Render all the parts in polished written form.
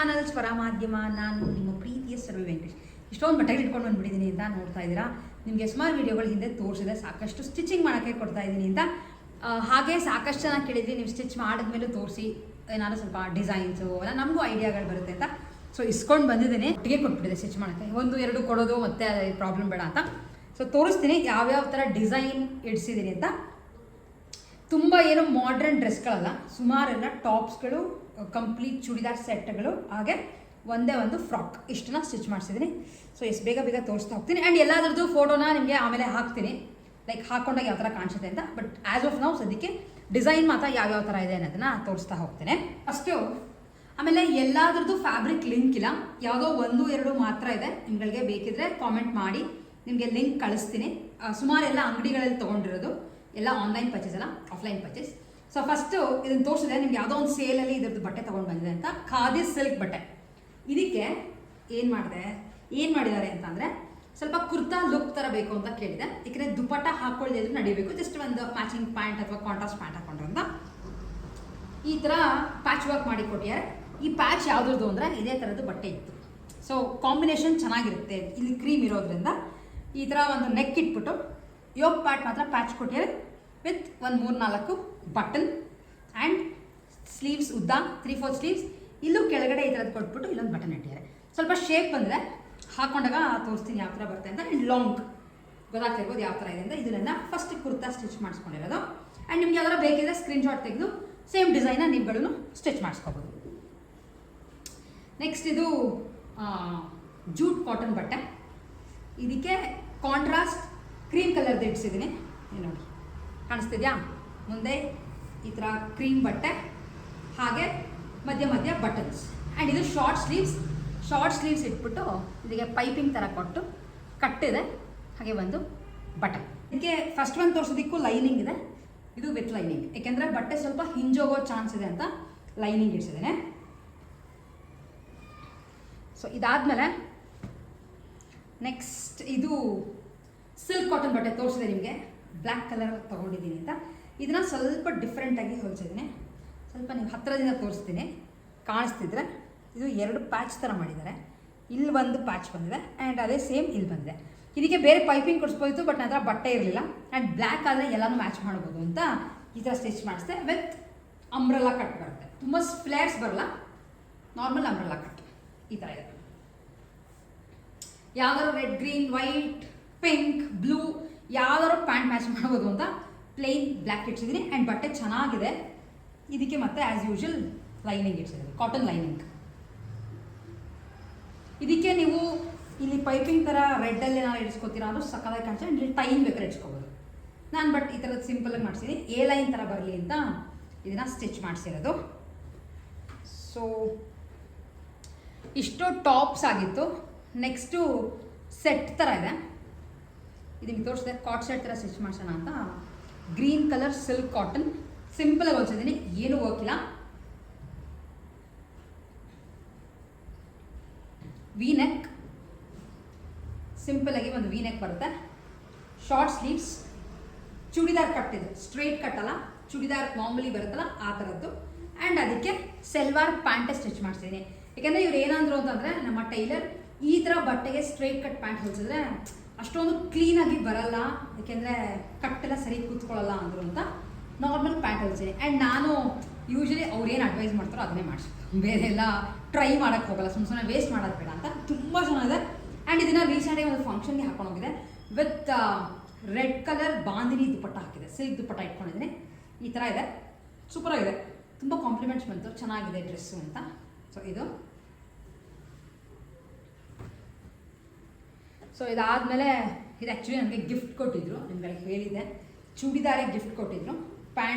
Channel ಸ್ವರ ಮಾಧ್ಯಮ. ನಾನು ನಿಮ್ಮ ಪ್ರೀತಿಯ ಸರ್ವೆ ವೆಂಕಟೇಶ್. ಇಷ್ಟೊಂದು ಬಟ್ಟೆಗಳು ಇಟ್ಕೊಂಡು ಬಂದುಬಿಟ್ಟಿದ್ದೀನಿ ಅಂತ ನೋಡ್ತಾ ಇದ್ದೀರಾ. ನಿಮಗೆ ಸುಮಾರು ವೀಡಿಯೋಗಳು ಹಿಂದೆ ತೋರಿಸಿದೆ, ಸಾಕಷ್ಟು ಸ್ಟಿಚಿಂಗ್ ಮಾಡೋಕ್ಕೆ ಕೊಡ್ತಾ ಇದ್ದೀನಿ ಅಂತ. ಹಾಗೆ ಸಾಕಷ್ಟು ಜನ ಕೇಳಿದ್ವಿ, ನೀವು ಸ್ಟಿಚ್ ಮಾಡಿದ್ಮೇಲೆ ತೋರಿಸಿ ಏನಾದ್ರು ಸ್ವಲ್ಪ ಡಿಸೈನ್ಸು ಎಲ್ಲ ನಮಗೂ ಐಡಿಯಾಗಳು ಬರುತ್ತೆ ಅಂತ. ಸೊ ಇಸ್ಕೊಂಡು ಬಂದಿದ್ದೀನಿ, ಒಟ್ಟಿಗೆ ಕೊಟ್ಬಿಟ್ಟಿದೆ ಸ್ಟಿಚ್ ಮಾಡೋಕ್ಕೆ. 1-2 ಕೊಡೋದು ಮತ್ತು ಪ್ರಾಬ್ಲಮ್ ಬೇಡ ಅಂತ. ಸೊ ತೋರಿಸ್ತೀನಿ ಯಾವ್ಯಾವ ಥರ ಡಿಸೈನ್ ಇಡಿಸಿದ್ದೀನಿ ಅಂತ. ತುಂಬ ಏನು ಮಾಡ್ರನ್ ಡ್ರೆಸ್ಗಳಲ್ಲ, ಸುಮಾರೆಲ್ಲ ಟಾಪ್ಸ್ಗಳು, ಕಂಪ್ಲೀಟ್ ಚೂಡಿದಾರ್ ಸೆಟ್ಗಳು, ಹಾಗೆ ಒಂದೇ ಒಂದು ಫ್ರಾಕ್, ಇಷ್ಟನ್ನ ಸ್ಟಿಚ್ ಮಾಡಿಸಿದ್ದೀನಿ. ಸೊ ಎಷ್ಟು ಬೇಗ ತೋರಿಸ್ತಾ ಹೋಗ್ತೀನಿ. ಆ್ಯಂಡ್ ಎಲ್ಲಾದ್ರದ್ದು ಫೋಟೋನ ನಿಮಗೆ ಆಮೇಲೆ ಹಾಕ್ತೀನಿ, ಲೈಕ್ ಹಾಕ್ಕೊಂಡಾಗ ಯಾವ ಥರ ಕಾಣಿಸುತ್ತೆ ಅಂತ. ಬಟ್ ಆ್ಯಸ್ ಆಫ್ ನಾವು ಸದ್ಯಕ್ಕೆ ಡಿಸೈನ್ ಮಾತ್ರ ಯಾವ್ಯಾವ ಥರ ಇದೆ ಅನ್ನೋದನ್ನು ತೋರಿಸ್ತಾ ಹೋಗ್ತೇನೆ ಅಷ್ಟು. ಆಮೇಲೆ ಎಲ್ಲಾದ್ರದ್ದು ಫ್ಯಾಬ್ರಿಕ್ ಲಿಂಕ್ ಇಲ್ಲ, ಯಾವುದೋ 1-2 ಮಾತ್ರ ಇದೆ. ನಿಮ್ಗಳಿಗೆ ಬೇಕಿದ್ರೆ ಕಾಮೆಂಟ್ ಮಾಡಿ, ನಿಮಗೆ ಲಿಂಕ್ ಕಳಿಸ್ತೀನಿ. ಸುಮಾರೆಲ್ಲ ಅಂಗಡಿಗಳಲ್ಲಿ ತೊಗೊಂಡಿರೋದು, ಎಲ್ಲ ಆನ್ಲೈನ್ ಪರ್ಚೇಸ್ ಅಲ್ಲ, ಆಫ್ಲೈನ್ ಪರ್ಚೇಸ್. ಸೊ ಫಸ್ಟು ಇದನ್ನು ತೋರಿಸಿದೆ ನಿಮ್ಗೆ, ಯಾವುದೋ ಒಂದು ಸೇಲಲ್ಲಿ ಇದ್ರದ್ದು ಬಟ್ಟೆ ತೊಗೊಂಡು ಬಂದಿದೆ ಅಂತ. ಖಾದಿ ಸಿಲ್ಕ್ ಬಟ್ಟೆ. ಇದಕ್ಕೆ ಏನು ಮಾಡಿದ್ದಾರೆ ಅಂತಂದರೆ, ಸ್ವಲ್ಪ ಕುರ್ತಾ ಲುಕ್ ಥರ ಬೇಕು ಅಂತ ಕೇಳಿದೆ. ಯಾಕೆಂದರೆ ದುಪಟ್ಟ ಹಾಕ್ಕೊಳ್ಳದೆ ನಡಿಬೇಕು, ಜಸ್ಟ್ ಒಂದು ಮ್ಯಾಚಿಂಗ್ ಪ್ಯಾಂಟ್ ಅಥವಾ ಕಾಂಟ್ರಾಸ್ಟ್ ಪ್ಯಾಂಟ್ ಹಾಕೊಂಡ್ರೆ ಅಂತ ಈ ಥರ ಪ್ಯಾಚ್ ವರ್ಕ್ ಮಾಡಿ ಕೊಟ್ಟಿದ್ದಾರೆ. ಈ ಪ್ಯಾಚ್ ಯಾವುದ್ರದ್ದು ಅಂದರೆ ಇದೇ ಥರದ್ದು ಬಟ್ಟೆ ಇತ್ತು. ಸೊ ಕಾಂಬಿನೇಷನ್ ಚೆನ್ನಾಗಿರುತ್ತೆ. ಇಲ್ಲಿ ಕ್ರೀಮ್ ಇರೋದ್ರಿಂದ ಈ ಥರ ಒಂದು ನೆಕ್ ಇಟ್ಬಿಟ್ಟು ಯೋಗ್ ಪಾರ್ಟ್ ಮಾತ್ರ ಪ್ಯಾಚ್ ಕೊಟ್ಟಿದ್ದಾರೆ, ವಿತ್ ಒಂದು 3-4 ಬಟನ್ ಆ್ಯಂಡ್ ಸ್ಲೀವ್ಸ್ ಉದ್ದ 3/4 ಸ್ಲೀವ್ಸ್. ಇಲ್ಲೂ ಕೆಳಗಡೆ ಈ ಥರದ್ದು ಕೊಟ್ಬಿಟ್ಟು ಇಲ್ಲೊಂದು ಬಟನ್ ಇಟ್ಟಿದ್ದಾರೆ. ಸ್ವಲ್ಪ ಶೇಪ್ ಬಂದರೆ ಹಾಕೊಂಡಾಗ ತೋರಿಸ್ತೀನಿ ಯಾವ ಥರ ಬರುತ್ತೆ ಅಂತ. ಆ್ಯಂಡ್ ಲಾಂಗ್ ಗೊತ್ತಾಗ್ತಿರ್ಬೋದು ಯಾವ ಥರ ಇದೆ ಅಂತ. ಇದನ್ನೆಲ್ಲ ಫಸ್ಟ್ ಕುರ್ತಾ ಸ್ಟಿಚ್ ಮಾಡಿಸ್ಕೊಂಡಿರೋದು. ಆ್ಯಂಡ್ ನಿಮ್ಗೆ ಯಾವ್ದಾರ ಬೇಕಿದ್ರೆ ಸ್ಕ್ರೀನ್ಶಾಟ್ ತೆಗೆದು ಸೇಮ್ ಡಿಸೈನ ನೀವುಗಳು ಸ್ಟಿಚ್ ಮಾಡಿಸ್ಕೋಬೋದು. ನೆಕ್ಸ್ಟ್ ಇದು ಜೂಟ್ ಕಾಟನ್ ಬಟ್ಟೆ. ಇದಕ್ಕೆ ಕಾಂಟ್ರಾಸ್ಟ್ ಕ್ರೀಮ್ ಕಲರ್ದು ಇಡ್ಸಿದ್ದೀನಿ. ನೋಡಿ ಕಾಣಿಸ್ತಿದ್ಯಾ? ಮುಂದೆ ಈ ಥರ ಕ್ರೀಮ್ ಬಟ್ಟೆ, ಹಾಗೆ ಮಧ್ಯ ಬಟನ್ಸ್. ಆ್ಯಂಡ್ ಇದು ಶಾರ್ಟ್ ಸ್ಲೀವ್ಸ್ ಇಟ್ಬಿಟ್ಟು ಇದಕ್ಕೆ ಪೈಪಿಂಗ್ ಥರ ಕೊಟ್ಟು ಕಟ್ಟಿದೆ, ಹಾಗೆ ಒಂದು ಬಟನ್. ಇದಕ್ಕೆ ಫಸ್ಟ್ ಒಂದು ತೋರಿಸೋದಕ್ಕೂ ಲೈನಿಂಗ್ ಇದೆ, ಇದು ವಿತ್ ಲೈನಿಂಗ್. ಯಾಕೆಂದರೆ ಬಟ್ಟೆ ಸ್ವಲ್ಪ ಹಿಂಜೋಗೋ ಚಾನ್ಸ್ ಇದೆ ಅಂತ ಲೈನಿಂಗ್ ಇಡ್ಸಿದ್ದೇನೆ. ಸೊ ಇದಾದಮೇಲೆ ನೆಕ್ಸ್ಟ್ ಇದು ಸಿಲ್ಕ್ ಕಾಟನ್ ಬಟ್ಟೆ ತೋರಿಸಿದೆ ನಿಮಗೆ, ಬ್ಲ್ಯಾಕ್ ಕಲರ್ ತೊಗೊಂಡಿದ್ದೀನಿ ಅಂತ. ಇದನ್ನು ಸ್ವಲ್ಪ ಡಿಫ್ರೆಂಟಾಗಿ ಹೊಲಿಸಿದ್ದೀನಿ. ಸ್ವಲ್ಪ ನೀವು ಹತ್ತಿರದಿಂದ ತೋರಿಸ್ತೀನಿ, ಕಾಣಿಸ್ತಿದ್ರೆ ಇದು 2 ಪ್ಯಾಚ್ ಥರ ಮಾಡಿದ್ದಾರೆ. ಇಲ್ಲಿ ಒಂದು ಪ್ಯಾಚ್ ಬಂದಿದೆ ಆ್ಯಂಡ್ ಅದೇ ಸೇಮ್ ಇಲ್ಲಿ ಬಂದಿದೆ. ಇದಕ್ಕೆ ಬೇರೆ ಪೈಪಿಂಗ್ ಕೊಡಿಸ್ಬೋಯಿತು, ಬಟ್ ನನ್ನ ಹತ್ರ ಬಟ್ಟೆ ಇರಲಿಲ್ಲ. ಆ್ಯಂಡ್ ಬ್ಲ್ಯಾಕ್ ಆದರೆ ಎಲ್ಲನೂ ಮ್ಯಾಚ್ ಮಾಡ್ಬೋದು ಅಂತ ಈ ಥರ ಸ್ಟಿಚ್ ಮಾಡಿಸ್ದೆ. ವಿತ್ ಅಂಬ್ರೆಲಾ ಕಟ್ ಬರುತ್ತೆ, ತುಂಬ ಫ್ಲೇರ್ಸ್ ಬರಲ್ಲ, ನಾರ್ಮಲ್ ಅಂಬ್ರೆಲಾ ಕಟ್ ಈ ಥರ ಇದೆ. ಯಾವ್ದಾದ್ರು red, green, white, pink, blue ಯಾವ್ದಾದ್ರು ಪ್ಯಾಂಟ್ ಮ್ಯಾಚ್ ಮಾಡ್ಬೋದು ಅಂತ ಪ್ಲೇನ್ ಬ್ಲ್ಯಾಕ್ ಇಡ್ಸಿದ್ದೀನಿ. ಆ್ಯಂಡ್ ಬಟ್ಟೆ ಚೆನ್ನಾಗಿದೆ. ಇದಕ್ಕೆ ಮತ್ತೆ ಆ್ಯಸ್ ಯೂಶುವಲ್ ಲೈನಿಂಗ್ ಇಡ್ಸಿದ್ದೀನಿ, ಕಾಟನ್ ಲೈನಿಂಗ್. ಇದಕ್ಕೆ ನೀವು ಇಲ್ಲಿ ಪೈಪಿಂಗ್ ಥರ ರೆಡ್ಡಲ್ಲಿ ನಾವು ಇಡಿಸ್ಕೋತೀರಾ ಅಂದ್ರೆ ಸಕ್ಕದಾಗಿ ಕಾಣಿಸ್ತಾ. ಇಲ್ಲಿ ಟೈಮ್ ಬೇಕಾದ್ರೆ ಇಡ್ಸ್ಕೋಬೋದು. ನಾನು ಬಟ್ ಈ ಥರದ್ದು ಸಿಂಪಲಾಗಿ ಮಾಡಿಸಿದ್ದೀನಿ, ಎ ಲೈನ್ ಥರ ಬರಲಿ ಅಂತ ಇದನ್ನು ಸ್ಟಿಚ್ ಮಾಡಿಸಿರೋದು. ಸೊ ಇಷ್ಟು ಟಾಪ್ಸ್ ಆಗಿತ್ತು. ನೆಕ್ಸ್ಟು ಸೆಟ್ ಥರ ಇದೆ, ಇದಕ್ಕೆ ತೋರಿಸಿದೆ. ಕಾಟ್ ಸೆಟ್ ಥರ ಸ್ಟಿಚ್ ಮಾಡಿಸೋಣ ಅಂತ. ಗ್ರೀನ್ ಕಲರ್ ಸಿಲ್ಕ್ ಕಾಟನ್, ಸಿಂಪಲಾಗಿ ಹೊಲಿಸಿದ್ದೀನಿ, ಏನೂ ವರ್ಕ್ ಇಲ್ಲ. ವಿ ನೆಕ್, ಸಿಂಪಲಾಗಿ ಒಂದು ವಿ ನೆಕ್ ಬರುತ್ತೆ. ಶಾರ್ಟ್ ಸ್ಲೀವ್ಸ್, ಚೂಡಿದಾರ್ ಕಟ್ ಇದೆ, ಸ್ಟ್ರೈಟ್ ಕಟ್ ಅಲ್ಲ, ಚೂಡಿದಾರ್ ಮಾಮೂಲಿ ಬರುತ್ತಲ್ಲ ಆ ಥರದ್ದು. ಆ್ಯಂಡ್ ಅದಕ್ಕೆ ಸೆಲ್ವಾರ್ ಪ್ಯಾಂಟೇ ಸ್ಟಿಚ್ ಮಾಡಿಸಿದ್ದೀನಿ. ಯಾಕೆಂದರೆ ಇವ್ರು ಏನಂದ್ರು ಅಂತಂದರೆ, ನಮ್ಮ ಟೈಲರ್ ಈ ಥರ ಬಟ್ಟೆಗೆ ಸ್ಟ್ರೈಟ್ ಕಟ್ ಪ್ಯಾಂಟ್ ಹೊಲಿಸಿದ್ರೆ ಅಷ್ಟೊಂದು ಕ್ಲೀನಾಗಿ ಬರಲ್ಲ, ಯಾಕೆಂದರೆ ಕಟ್ಟೆಲ್ಲ ಸರಿ ಕೂತ್ಕೊಳ್ಳಲ್ಲ ಅಂದರು ಅಂತ ನಾರ್ಮಲ್ ಪ್ಯಾಂಟ್ ಹೊಲಿಸಿದ್ದೀನಿ. ಆ್ಯಂಡ್ ನಾನು ಯೂಶ್ವಲಿ ಅವ್ರು ಏನು ಅಡ್ವೈಸ್ ಮಾಡ್ತಾರೋ ಅದನ್ನೇ ಮಾಡಿಸ್ತೀನಿ, ಬೇರೆ ಎಲ್ಲ ಟ್ರೈ ಮಾಡೋಕ್ಕೆ ಹೋಗಲ್ಲ, ಸುಮ್ಮನೆ ವೇಸ್ಟ್ ಮಾಡೋದು ಬೇಡ ಅಂತ. ತುಂಬ ಚೆನ್ನಾಗಿದೆ. ಆ್ಯಂಡ್ ಇದನ್ನು ರೀಸೆಂಟಾಗಿ ಒಂದು ಫಂಕ್ಷನ್ಗೆ ಹಾಕೊಂಡೋಗಿದೆ. With red colour bandhani dupatta ಹಾಕಿದೆ, ಸಿಲ್ಕ್ ದುಪಟ್ಟ ಇಟ್ಕೊಂಡಿದ್ದೀನಿ. ಈ ಥರ ಇದೆ, ಸೂಪರಾಗಿದೆ, ತುಂಬ ಕಾಂಪ್ಲಿಮೆಂಟ್ಸ್ ಬಂತು, ಚೆನ್ನಾಗಿದೆ ಡ್ರೆಸ್ಸು ಅಂತ. ಸೊ ಇದಾದಮೇಲೆ ಇದು ಆ್ಯಕ್ಚುಲಿ ನನಗೆ ಗಿಫ್ಟ್ ಕೊಟ್ಟಿದ್ರು, ನಿಮಗೆ ಹೇಳಿದ್ದೆ, ಚೂಡಿದಾರೇ ಗಿಫ್ಟ್ ಕೊಟ್ಟಿದ್ರು.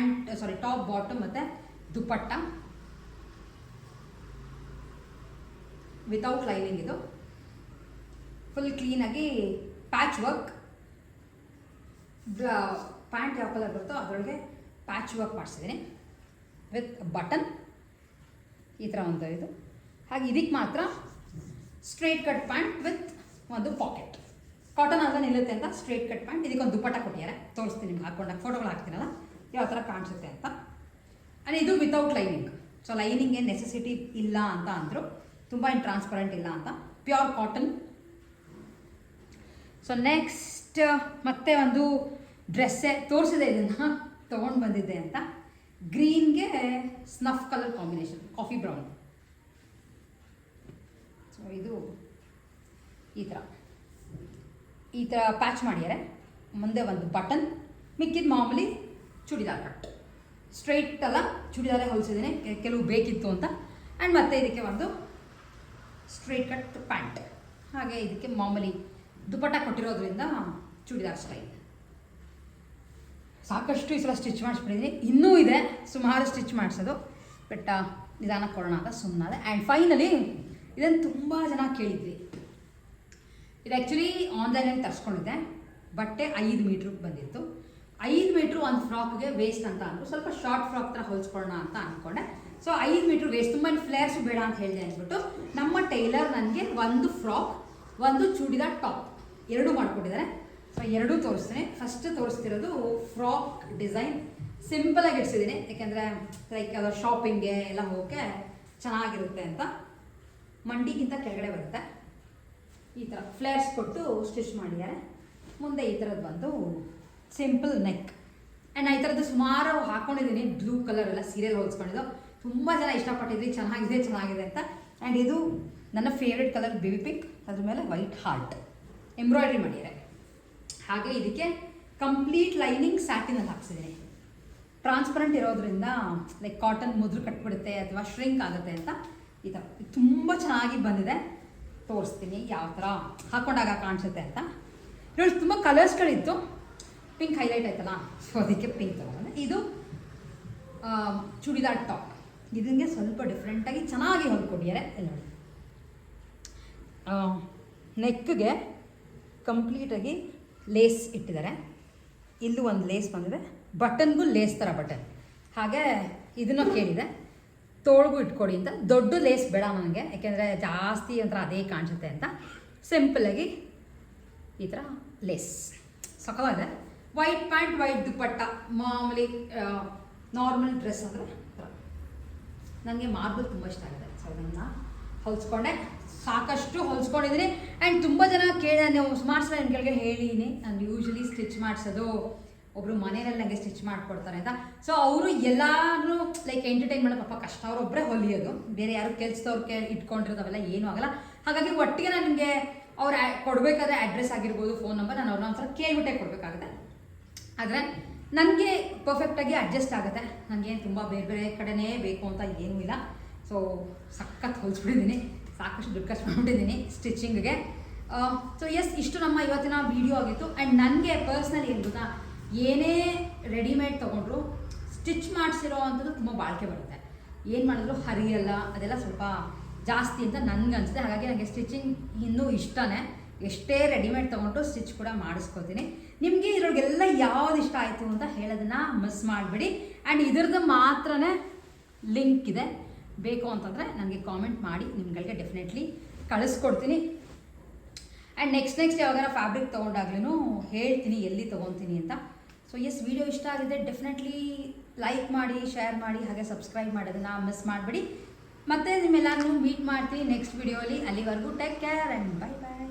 ಟಾಪ್ ಬಾಟಮ್ ಮತ್ತು ದುಪಟ್ಟ ವಿತೌಟ್ ಲೈನಿಂಗ್. ಇದು ಫುಲ್ ಕ್ಲೀನಾಗಿ ಪ್ಯಾಚ್ ವರ್ಕ್. ಪ್ಯಾಂಟ್ ಯಾವ ಕಲರ್ ಬರುತ್ತೋ ಅದರೊಳಗೆ ಪ್ಯಾಚ್ ವರ್ಕ್ ಮಾಡಿಸಿದ್ದೀನಿ ವಿತ್ ಬಟನ್, ಈ ಥರ ಒಂದು ಇದು. ಹಾಗೆ ಇದಕ್ಕೆ ಮಾತ್ರ ಸ್ಟ್ರೈಟ್ ಕಟ್ ಪ್ಯಾಂಟ್ ವಿತ್ ಒಂದು ಪಾಕೆಟ್. ಕಾಟನ್ ಆದ್ರೆ ನಿಲ್ಲುತ್ತೆ ಅಂತ ಸ್ಟ್ರೈಟ್ ಕಟ್ ಪ್ಯಾಂಟ್. ಇದಕ್ಕೊಂದು ದುಪಟ್ಟ ಕೊಟ್ಟಿದ್ದಾರೆ, ತೋರಿಸ್ತೀನಿ ನಿಮ್ಗೆ, ಹಾಕೊಂಡಾಗ ಫೋಟೋಗಳು ಹಾಕ್ತೀನಲ್ಲ ಯಾವ ಥರ ಕಾಣಿಸುತ್ತೆ ಅಂತ. ಆ್ಯಂಡ್ ಇದು ವಿತೌಟ್ ಲೈನಿಂಗ್. ಸೊ ಲೈನಿಂಗ್ ಏನು ನೆಸೆಸಿಟಿ ಇಲ್ಲ ಅಂತ ಅಂದರು. ತುಂಬ ಏನು ಟ್ರಾನ್ಸ್ಪರೆಂಟ್ ಇಲ್ಲ ಅಂತ, ಪ್ಯೂರ್ ಕಾಟನ್. ಸೊ ನೆಕ್ಸ್ಟ್ ಮತ್ತೆ ಒಂದು ಡ್ರೆಸ್ಸೇ ತೋರಿಸಿದೆ, ಇದನ್ನು ತೊಗೊಂಡು ಬಂದಿದ್ದೆ ಅಂತ. ಗ್ರೀನ್ಗೆ snuff colour combination, coffee brown. So ಇದು ಈ ಥರ ಪ್ಯಾಚ್ ಮಾಡಿದ್ದಾರೆ. ಮುಂದೆ ಒಂದು ಬಟನ್, ಮಿಕ್ಕಿದ ಮಾಮೂಲಿ ಚೂಡಿದಾರ್ ಕಟ್. ಸ್ಟ್ರೈಟ್ ಅಲ್ಲ, ಚೂಡಿದಾರೇ ಹೊಲಿಸಿದ್ದೀನಿ, ಕೆಲವು ಬೇಕಿತ್ತು ಅಂತ. ಆ್ಯಂಡ್ ಮತ್ತೆ ಇದಕ್ಕೆ ಒಂದು ಸ್ಟ್ರೈಟ್ ಕಟ್ ಪ್ಯಾಂಟ್. ಹಾಗೆ ಇದಕ್ಕೆ ಮಾಮೂಲಿ ದುಪಟ್ಟ ಕೊಟ್ಟಿರೋದ್ರಿಂದ ಚೂಡಿದಾರ್ ಸ್ಟೈಲ್. ಸಾಕಷ್ಟು ಈ ಸಲ ಸ್ಟಿಚ್ ಮಾಡಿಸ್ಬಿಟ್ಟಿದ್ದೀನಿ, ಇನ್ನೂ ಇದೆ ಸುಮಾರು ಸ್ಟಿಚ್ ಮಾಡಿಸೋದು. ಬಟ್ ನಿಧಾನ ಕೊಡೋಣ ಅಂತ ಸುಮ್ಮನಾದೆ. ಆ್ಯಂಡ್ ಫೈನಲಿ ಇದನ್ನು ತುಂಬ ಜನ ಕೇಳಿದ್ವಿ. ಇದು ಆ್ಯಕ್ಚುಲಿ ಆನ್ಲೈನಲ್ಲಿ ತರಿಸ್ಕೊಂಡಿದ್ದೆ. ಬಟ್ಟೆ 5 ಮೀಟ್ರಿಗೆ ಬಂದಿತ್ತು. 5 ಮೀಟ್ರ್ ಒಂದು ಫ್ರಾಕ್ಗೆ ವೇಸ್ಟ್ ಅಂತ ಅಂದರು. ಸ್ವಲ್ಪ ಶಾರ್ಟ್ ಫ್ರಾಕ್ ಥರ ಹೊಲಿಸ್ಕೊಳ್ಳೋಣ ಅಂತ ಅಂದ್ಕೊಂಡೆ. ಸೊ 5 ಮೀಟ್ರ್ ವೇಸ್ಟ್, ತುಂಬ ಫ್ಲೇರ್ಸು ಬೇಡ ಅಂತ ಹೇಳಿದೆ ಅಂದ್ಬಿಟ್ಟು ನಮ್ಮ ಟೈಲರ್ ನನಗೆ ಒಂದು ಫ್ರಾಕ್, ಒಂದು ಚೂಡಿದಾರ್ ಟಾಪ್ ಎರಡೂ ಮಾಡಿಕೊಟ್ಟಿದ್ದಾರೆ. ಸೊ ಎರಡೂ ತೋರಿಸ್ತೀನಿ. ಫಸ್ಟ್ ತೋರಿಸ್ತಿರೋದು ಫ್ರಾಕ್ ಡಿಸೈನ್. ಸಿಂಪಲಾಗಿ ಇಡ್ಸಿದ್ದೀನಿ, ಯಾಕೆಂದರೆ ಲೈಕ್ ಅದು ಶಾಪಿಂಗ್ಗೆ ಎಲ್ಲ ಹೋಗೋಕ್ಕೆ ಚೆನ್ನಾಗಿರುತ್ತೆ ಅಂತ. ಮಂಡಿಗಿಂತ ಕೆಳಗಡೆ ಬರುತ್ತೆ, ಈ ಥರ ಫ್ಲೇರ್ಸ್ ಕೊಟ್ಟು ಸ್ಟಿಚ್ ಮಾಡಿದ್ದಾರೆ. ಮುಂದೆ ಈ ಥರದ್ದು ಬಂದು ಸಿಂಪಲ್ ನೆಕ್. ಆ್ಯಂಡ್ ಈ ಥರದ್ದು ಸುಮಾರು ಹಾಕ್ಕೊಂಡಿದ್ದೀನಿ. ಬ್ಲೂ ಕಲರ್ ಎಲ್ಲ ಸೀರಿಯಲ್ ಹೊಲಿಸ್ಕೊಂಡಿದ್ದು, ತುಂಬ ಜನ ಇಷ್ಟಪಟ್ಟಿದ್ವಿ, ಚೆನ್ನಾಗಿದೆ ಅಂತ. ಆ್ಯಂಡ್ ಇದು ನನ್ನ ಫೇವ್ರೆಟ್ ಕಲರ್ ಬೇಬಿ ಪಿಂಕ್, ಅದ್ರ ಮೇಲೆ ವೈಟ್ ಹಾರ್ಟ್ ಎಂಬ್ರಾಯ್ಡ್ರಿ ಮಾಡಿದ್ದಾರೆ. ಹಾಗೆ ಇದಕ್ಕೆ ಕಂಪ್ಲೀಟ್ ಲೈನಿಂಗ್ ಸ್ಯಾಟಿನಲ್ಲಿ ಹಾಕ್ಸಿದ್ದೀನಿ. ಟ್ರಾನ್ಸ್ಪರೆಂಟ್ ಇರೋದ್ರಿಂದ ಲೈಕ್ ಕಾಟನ್ ಮುದ್ರು ಕಟ್ಬಿಡುತ್ತೆ ಅಥವಾ ಶ್ರಿಂಕ್ ಆಗುತ್ತೆ ಅಂತ ಈ ಥರ ತುಂಬ ಚೆನ್ನಾಗಿ ಬಂದಿದೆ. ತೋರಿಸ್ತೀನಿ ಯಾವ ಥರ ಹಾಕ್ಕೊಂಡಾಗ ಕಾಣಿಸುತ್ತೆ ಅಂತ. ಇದ್ರಲ್ಲಿ ತುಂಬ ಕಲರ್ಸ್ಗಳಿತ್ತು, ಪಿಂಕ್ ಹೈಲೈಟ್ ಆಯ್ತಲ್ಲ, ಸೊ ಅದಕ್ಕೆ ಪಿಂಕ್ ತಗೊಂಡೆ. ಇದು ಚೂಡಿದಾರ್ ಟಾಪ್. ಇದಕ್ಕೆ ಸ್ವಲ್ಪ ಡಿಫ್ರೆಂಟಾಗಿ ಚೆನ್ನಾಗಿ ಹೊಲ್ಕೊಟ್ಟಿದ್ದಾರೆ. ಇಲ್ಲಿ ನೋಡಿ, ನೆಕ್ಗೆ ಕಂಪ್ಲೀಟಾಗಿ ಲೇಸ್ ಇಟ್ಟಿದ್ದಾರೆ. ಇಲ್ಲೂ ಒಂದು ಲೇಸ್ ಬಂದಿದೆ, ಬಟನ್ಗೂ ಲೇಸ್ ಥರ ಬಟನ್. ಹಾಗೆ ಇದನ್ನು ಕೇಳಿದೆ ತೋಳ್ಗೂ ಇಟ್ಕೊಡಿ ಅಂತ. ದೊಡ್ಡ ಲೇಸ್ ಬೇಡ ನನಗೆ, ಯಾಕೆಂದರೆ ಜಾಸ್ತಿ ಒಂಥರ ಅದೇ ಕಾಣಿಸುತ್ತೆ ಅಂತ. ಸಿಂಪಲಾಗಿ ಈ ಥರ ಲೇಸ್ ಸಖವಾಗಿದೆ. ವೈಟ್ ಪ್ಯಾಂಟ್, ವೈಟ್ ದುಪಟ್ಟ, ಮಾಮೂಲಿ ನಾರ್ಮಲ್ ಡ್ರೆಸ್ ಅಂದರೆ ನನಗೆ ಮಾರ್ಬಲ್ ತುಂಬ ಇಷ್ಟ ಆಗಿದೆ. ಸೊ ಅದನ್ನು ಹೊಲಿಸ್ಕೊಂಡೆ, ಸಾಕಷ್ಟು ಹೊಲಿಸ್ಕೊಂಡಿದ್ದೀನಿ. ಆ್ಯಂಡ್ ತುಂಬ ಜನ ಕೇಳಿದೆ, ನೀವು ಸುಮಾರು ಸಲ ನನ್ನ ಕೆಳಗೆ ಹೇಳಿದ್ದೀನಿ ನಾನು ಯೂಶ್ವಲಿ ಸ್ಟಿಚ್ ಮಾಡಿಸೋದು ಒಬ್ಬರು ಮನೆಯಲ್ಲಿ ನನಗೆ ಸ್ಟಿಚ್ ಮಾಡಿಕೊಡ್ತಾರೆ ಅಂತ. ಸೊ ಅವರು ಎಲ್ಲರೂ ಲೈಕ್ ಎಂಟರ್ಟೈನ್ ಮಾಡೋ ಪಾಪ ಕಷ್ಟ, ಅವರೊಬ್ಬರೇ ಹೊಲಿಯೋದು, ಬೇರೆ ಯಾರು ಕೆಲ್ಸದವ್ರು ಇಟ್ಕೊಂಡಿರೋದು ಅವೆಲ್ಲ ಏನೂ ಆಗಲ್ಲ. ಹಾಗಾಗಿ ಒಟ್ಟಿಗೆ ನಾನು ನಿಮಗೆ ಅವ್ರು ಕೊಡಬೇಕಾದ್ರೆ ಅಡ್ರೆಸ್ ಆಗಿರ್ಬೋದು, ಫೋನ್ ನಂಬರ್, ನಾನು ಅವ್ರನ್ನ ಒಂಥರ ಕೇಳ್ಬಿಟ್ಟೆ ಕೊಡಬೇಕಾಗುತ್ತೆ. ಆದರೆ ನನಗೆ ಪರ್ಫೆಕ್ಟಾಗಿ ಅಡ್ಜಸ್ಟ್ ಆಗುತ್ತೆ. ನನಗೇನು ತುಂಬ ಬೇರೆ ಬೇರೆ ಕಡೆನೇ ಬೇಕು ಅಂತ ಏನೂ ಇಲ್ಲ. ಸೊ ಸಖತ್ ಹೊಲಿಸ್ಬಿಟ್ಟಿದ್ದೀನಿ, ಸಾಕಷ್ಟು ದುಡ್ಡು ಖರ್ಚು ಮಾಡಿಬಿಟ್ಟಿದ್ದೀನಿ ಸ್ಟಿಚಿಂಗ್ಗೆ. ಸೊ ಎಸ್, ಇಷ್ಟು ನಮ್ಮ ಇವತ್ತಿನ ವೀಡಿಯೋ ಆಗಿತ್ತು. ಆ್ಯಂಡ್ ನನಗೆ ಪರ್ಸ್ನಲಿ ಏನು ಗೊತ್ತಾ, ಏನೇ ರೆಡಿಮೇಡ್ ತೊಗೊಂಡ್ರು ಸ್ಟಿಚ್ ಮಾಡಿಸಿರೋ ಅಂಥದ್ದು ತುಂಬ ಬಾಳಿಕೆ ಬರುತ್ತೆ. ಏನು ಮಾಡಿದ್ರು ಹರಿಯಲ್ಲ, ಅದೆಲ್ಲ ಸ್ವಲ್ಪ ಜಾಸ್ತಿ ಅಂತ ನನಗೆ ಅನಿಸುತ್ತೆ. ಹಾಗಾಗಿ ನನಗೆ ಸ್ಟಿಚಿಂಗ್ ಇನ್ನೂ ಇಷ್ಟನೇ. ಎಷ್ಟೇ ರೆಡಿಮೇಡ್ ತೊಗೊಂಡ್ರು ಸ್ಟಿಚ್ ಕೂಡ ಮಾಡಿಸ್ಕೊತೀನಿ. ನಿಮಗೆ ಇದ್ರೊಳಗೆಲ್ಲ ಯಾವ್ದು ಇಷ್ಟ ಆಯಿತು ಅಂತ ಹೇಳೋದನ್ನು ಮಿಸ್ ಮಾಡಿಬಿಡಿ. ಆ್ಯಂಡ್ ಇದ್ರದ್ದು ಮಾತ್ರನೇ ಲಿಂಕ್ ಇದೆ, ಬೇಕು ಅಂತಂದರೆ ನನಗೆ ಕಾಮೆಂಟ್ ಮಾಡಿ, ನಿಮ್ಗಳಿಗೆ ಡೆಫಿನೆಟ್ಲಿ ಕಳಿಸ್ಕೊಡ್ತೀನಿ. ಆ್ಯಂಡ್ ನೆಕ್ಸ್ಟ್ ಯಾವಾಗಾರ ಫ್ಯಾಬ್ರಿಕ್ ತೊಗೊಂಡಾಗ್ಲೂ ಹೇಳ್ತೀನಿ ಎಲ್ಲಿ ತೊಗೊತೀನಿ ಅಂತ. ಸೊ ಎಸ್, ವಿಡಿಯೋ ಇಷ್ಟ ಆಗಿದೆ ಡೆಫಿನೆಟ್ಲಿ ಲೈಕ್ ಮಾಡಿ, ಶೇರ್ ಮಾಡಿ, ಹಾಗೆ ಸಬ್ಸ್ಕ್ರೈಬ್ ಮಾಡೋದನ್ನು ಮಿಸ್ ಮಾಡಿಬಿಡಿ. ಮತ್ತೆ ನಿಮ್ಮೆಲ್ಲರೂ ಮೀಟ್ ಮಾಡ್ತೀನಿ ನೆಕ್ಸ್ಟ್ ವಿಡಿಯೋಲಿ. ಅಲ್ಲಿವರೆಗೂ take care and bye bye.